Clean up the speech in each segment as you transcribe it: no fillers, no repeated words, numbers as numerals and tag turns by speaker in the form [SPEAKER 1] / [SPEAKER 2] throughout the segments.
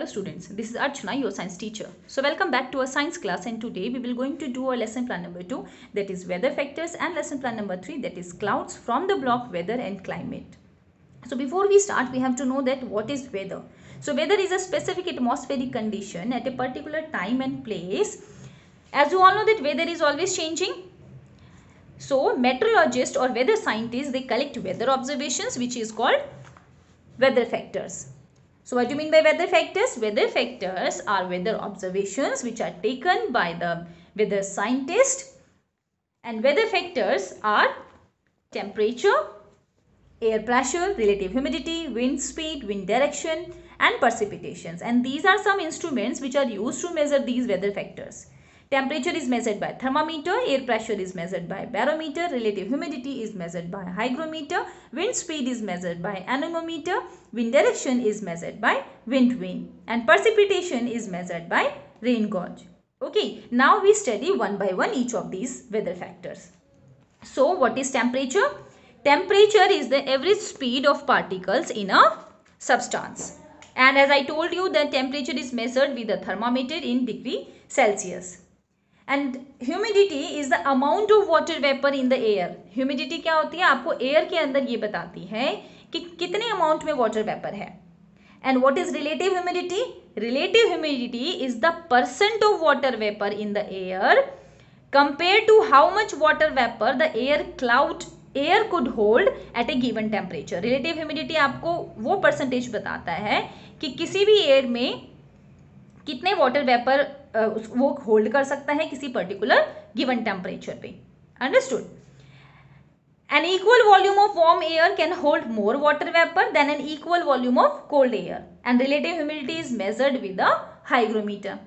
[SPEAKER 1] Hello students, this is Archana, your science teacher. So welcome back to our science class, and today we will going to do our lesson plan number 2, that is weather factors, and lesson plan number 3, that is clouds, from the block weather and climate. So before we start, we have to know that what is weather. So weather is a specific atmospheric condition at a particular time and place. As you all know that weather is always changing. So meteorologists or weather scientists, they collect weather observations, which is called weather factors. So what do you mean by weather factors? Weather factors are weather observations which are taken by the weather scientist, and weather factors are temperature, air pressure, relative humidity, wind speed, wind direction, and precipitations. And these are some instruments which are used to measure these weather factors. Temperature is measured by thermometer, air pressure is measured by barometer, relative humidity is measured by hygrometer, wind speed is measured by anemometer, wind direction is measured by wind vane, and precipitation is measured by rain gauge. Okay, now we study one by one each of these weather factors. So what is temperature? Temperature is the average speed of particles in a substance. And as I told you, the temperature is measured with a thermometer in degree Celsius. And humidity is the amount of water vapor in the air. Humidity क्या होती है? आपको air के अंदर ये बताती है कि कितने amount में water vapor है. And what is relative humidity? Relative humidity is the percent of water vapor in the air compared to how much water vapor the air could hold at a given temperature. Relative humidity आपको वो percentage बताता है कि किसी भी air में कितने water vapour वो होल्ड कर सकता है किसी पर्टिकुलर गिवन टेम्परेचर पे. Understood? An equal volume of warm air can hold more water vapor than an equal volume of cold air, and relative humidity is measured with a hygrometer.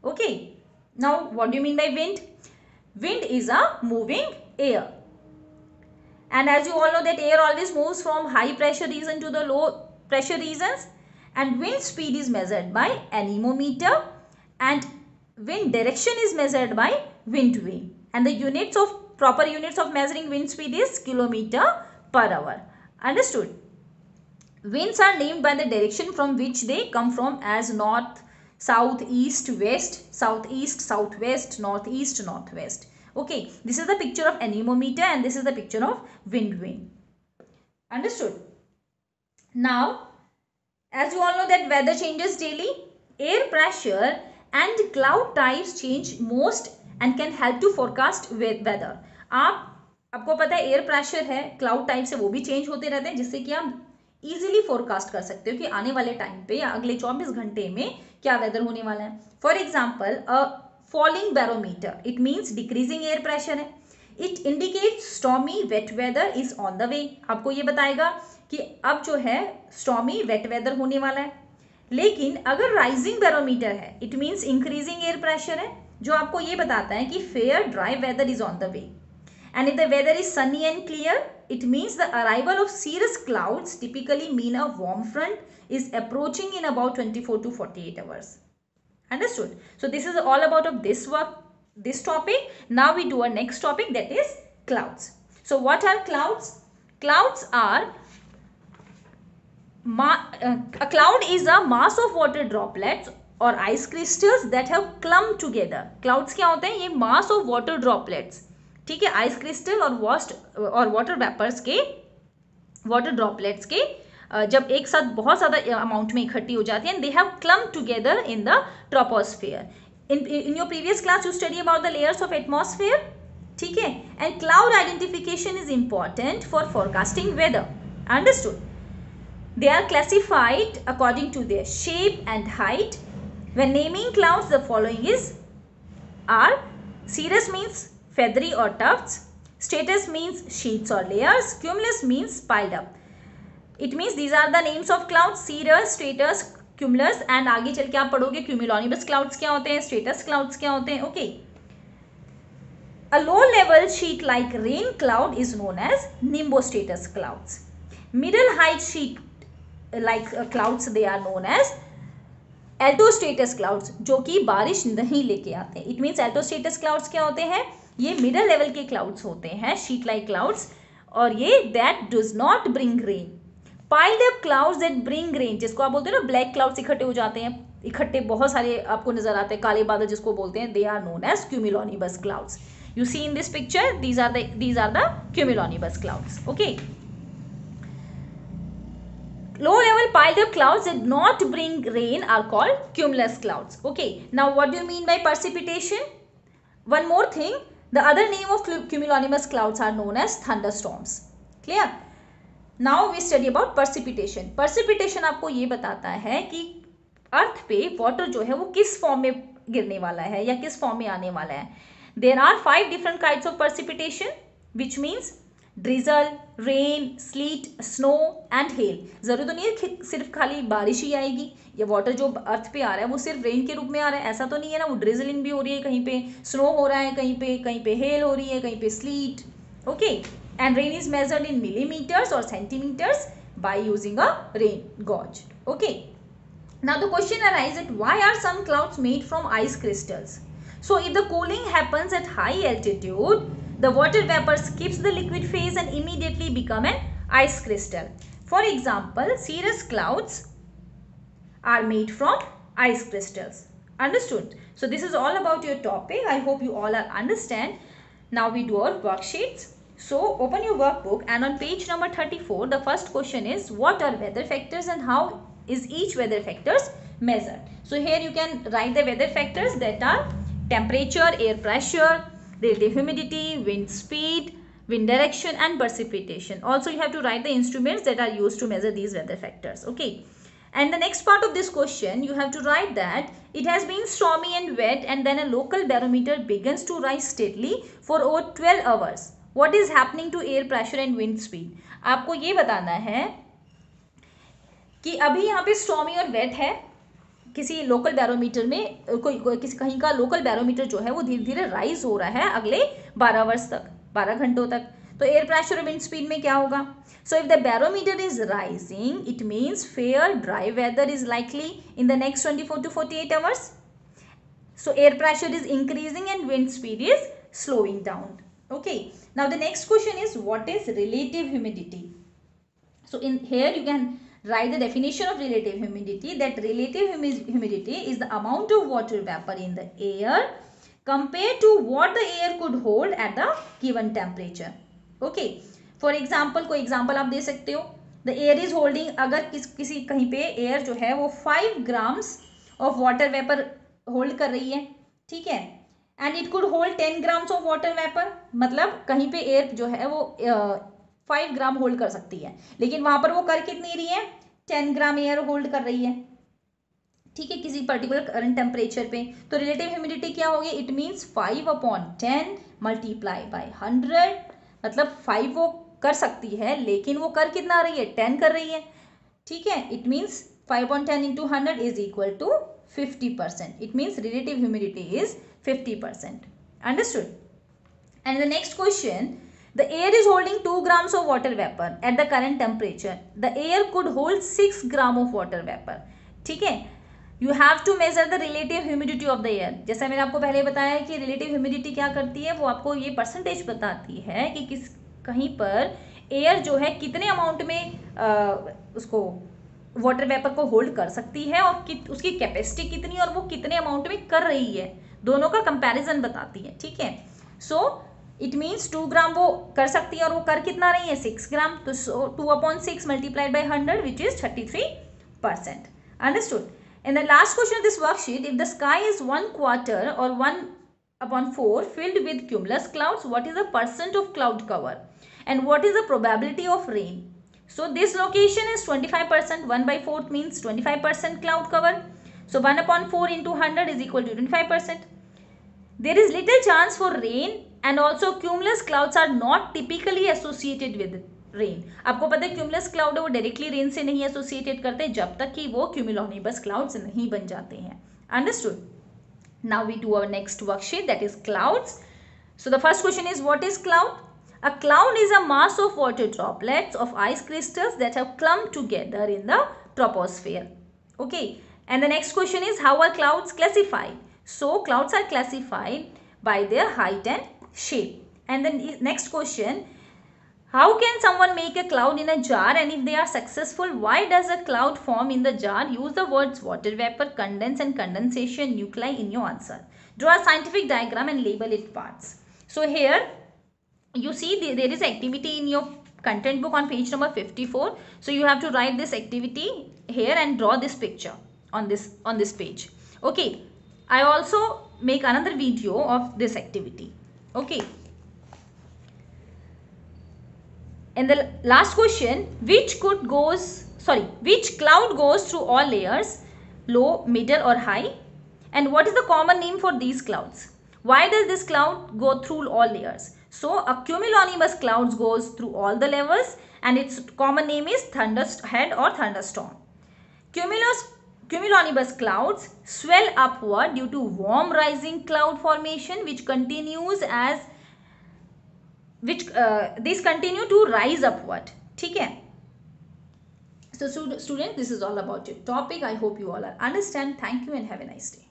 [SPEAKER 1] Okay, now what do you mean by wind? Wind is a moving air, and as you all know that air always moves from high pressure region to the low pressure regions. And wind speed is measured by anemometer, and wind direction is measured by wind vane, and the proper units of measuring wind speed is kilometer per hour. Understood? Winds are named by the direction from which they come from as north, south, east, west, southeast, southwest, northeast, northwest. Okay, this is the picture of anemometer and this is the picture of wind vane. Understood? Now, as you all know that weather changes daily, air pressure and cloud types change most and can help to forecast weather. आपको पता है air pressure है, cloud type से वो भी change होते रहते हैं, जिससे कि आप इजीली फोरकास्ट कर सकते हो कि आने वाले टाइम पे या अगले 24 घंटे में क्या वेदर होने वाला है. For example, a falling barometer, it means decreasing air pressure है. It indicates stormy wet weather is on the way. आपको ये बताएगा कि अब जो है स्टॉर्मी वेट वेदर होने वाला है. लेकिन अगर राइजिंग बैरोमीटर है, it means increasing air pressure है, जो आपको ये बताता है कि fair dry weather is on the way. And if the weather is sunny and clear, it means the arrival of cirrus clouds typically mean a warm front is approaching in about 24 to 48 hours. Understood? So this is all about of this topic. Now we do our next topic, that is clouds. So what are clouds? Clouds are a cloud is a mass of water droplets or ice crystals that have clumped together. Clouds क्या होते हैं? ये mass of water droplets, ठीक है, ice crystal और water vapors के water droplets के जब एक साथ बहुत ज़्यादा अमाउंट में इकट्ठी हो जाती हैं, they have clumped together in the troposphere. In your previous class you study about the layers of atmosphere, ठीक है, and cloud identification is important for forecasting weather. Understood? They are classified according to their shape and height. When naming clouds, the following are: cirrus means feathery or tufts, stratus means sheets or layers, cumulus means piled up. It means these are the names of clouds: cirrus, stratus, cumulus, and आगे चल के आप पढ़ोगे cumulonimbus clouds क्या होते हैं, stratus clouds क्या होते हैं. Okay. A low level sheet like rain cloud is known as nimbostratus clouds. Middle height sheet like clouds, they are known as altostratus clouds, जो कि बारिश नहीं लेके आते हैं. It means altostratus clouds क्या होते हैं? ये middle level के clouds होते हैं, sheet like clouds, और ये that does not bring rain. Piled up clouds that bring rain, जिसको आप बोलते हैं ना ब्लैक क्लाउड्स इकट्ठे हो जाते हैं, इकट्ठे बहुत सारे आपको नजर आते हैं, काले बादल जिसको बोलते हैं, they are known as cumulonimbus clouds. You see in this picture, these are the cumulonimbus clouds. Okay. Low level piled up clouds that not bring rain are called cumulus clouds. Okay. Now what do you mean by precipitation? One more thing, the other name of cumulonimbus clouds are known as thunderstorms. Clear? Now we study about precipitation. Precipitation आपको ये बताता है कि अर्थ पे water जो है वो किस फॉर्म में गिरने वाला है या किस फॉर्म में आने वाला है. There are 5 different kinds of precipitation, which means drizzle, rain, sleet, snow and hail. जरूरी तो नहीं है सिर्फ खाली बारिश ही आएगी, ये वाटर जो अर्थ पे आ रहा है वो सिर्फ रेन के रूप में आ रहा है, ऐसा तो नहीं है ना. वो ड्रिजलिंग भी हो रही है, कहीं पे स्नो हो रहा है, कहीं पे हेल हो रही है, कहीं पे sleet. Okay. And rain is measured in millimetres और centimetres by using a rain gauge. Okay. Now the question arise that why are some clouds made from ice crystals. So if the cooling happens at high altitude, the water vapor skips the liquid phase and immediately become an ice crystal. For example, cirrus clouds are made from ice crystals. Understood? So this is all about your topic. I hope you all are understand. Now we do our worksheets. So open your workbook and on page number 34, the first question is what are weather factors and how is each weather factors measured. So here you can write the weather factors that are temperature, air pressure, relative humidity, wind speed, wind direction and precipitation. Also you have to write the instruments that are used to measure these weather factors. Okay. And the next part of this question you have to write that it has been stormy and wet and then a local barometer begins to rise steadily for over 12 hours. What is happening to air pressure and wind speed? आपको ये बताना है कि अभी यहाँ पे stormy और wet है, किसी लोकल बैरोमीटर में किसी कहीं का लोकल बैरोमीटर जो है वो धीरे धीरे राइज हो रहा है अगले 12 आवर्स तक, 12 घंटों तक. तो एयर प्रेशर और विंड स्पीड में क्या होगा? So if the barometer is rising it means fair dry weather is likely in the next 24 to 48 hours. So air pressure is increasing and wind speed is slowing down. Okay. Now the next question is what is relative humidity? So in here you can write the definition of relative humidity, that relative humidity is the amount of water vapor in the air compared to what the air could hold at the given temperature. Okay. For example, कोई example आप दे सकते हो. The air is holding, अगर किसी कहीं पे air जो है वो 5 grams of water vapor hold कर रही है, ठीक है, and it could hold 10 grams of water vapor, मतलब कहीं पे air जो है वो 5 ग्राम होल्ड कर सकती है, लेकिन वहां पर वो कर कितनी रही है? 10 ग्राम एयर होल्ड कर रही है, ठीक है, किसी पर्टिकुलर करंट टेम्परेचर पे. तो रिलेटिव ह्यूमिडिटी क्या होगी? इट मीन्स 5/10 मल्टीप्लाई बाय 100, मतलब 5 वो कर सकती है लेकिन वो कर कितना रही है? 10 कर रही है, ठीक है. It means 5/10 into 100 is equal to 50%. It means relative humidity is 50%. Understood? And the next question, the air is holding 2 grams of water vapor at the current temperature. The air could hold 6 gram of water vapor. ठीक है. You have to measure the relative humidity of the air. जैसा मैंने आपको पहले बताया कि relative humidity क्या करती है, वो आपको ये परसेंटेज बताती है कि किस कहीं पर एयर जो है कितने अमाउंट में उसको वाटर वेपर को होल्ड कर सकती है और उसकी कैपेसिटी कितनी और वो कितने अमाउंट में कर रही है, दोनों का कंपैरिजन बताती है, ठीक है. सो इट मीन्स 2 ग्राम वो कर सकती है और वो कर कितना रही है? 6 ग्राम. तो 2/6 multiplied by 100 which is 33%. Understood? And the last question of this worksheet, if the sky is 1/4 or 1/4 filled with cumulus clouds, what is the percent of cloud cover and what is the probability of rain? So this location is 25%, 1/4 means 25% cloud cover. So 1/4 into 100 is equal to 25%. There is little chance for rain and also cumulus clouds are not typically associated with rain. आपको पता है cumulus cloud है वो directly rain से नहीं associated करते जब तक कि वो क्यूमुलोनिबस क्लाउड्स नहीं बन जाते हैं. Understood? Now we do our next worksheet, that is clouds. So the first question is what is cloud? A cloud is a mass of water droplets of ice crystals that have clump together in the troposphere. Okay. And the next question is how are clouds classified? So clouds are classified by their height and shape. And the next question, How can someone make a cloud in a jar, and if they are successful, why does a cloud form in the jar? Use the words water vapor, condense and condensation nuclei in your answer. Draw a scientific diagram and label its parts. So here you see there is activity in your content book on page number 54. So you have to write this activity here and draw this picture on this page. Okay, I also make another video of this activity. Okay, and the last question, which cloud goes through all layers, low, middle or high, and what is the common name for these clouds? Why does this cloud go through all layers? So a cumulonimbus clouds goes through all the levels, and its common name is thunderhead or thunderstorm. Cumulonimbus clouds swell upward due to warm rising cloud formation which these continue to rise upward. ठीक है? So student, this is all about your topic. I hope you all understand. Thank you and have a nice day.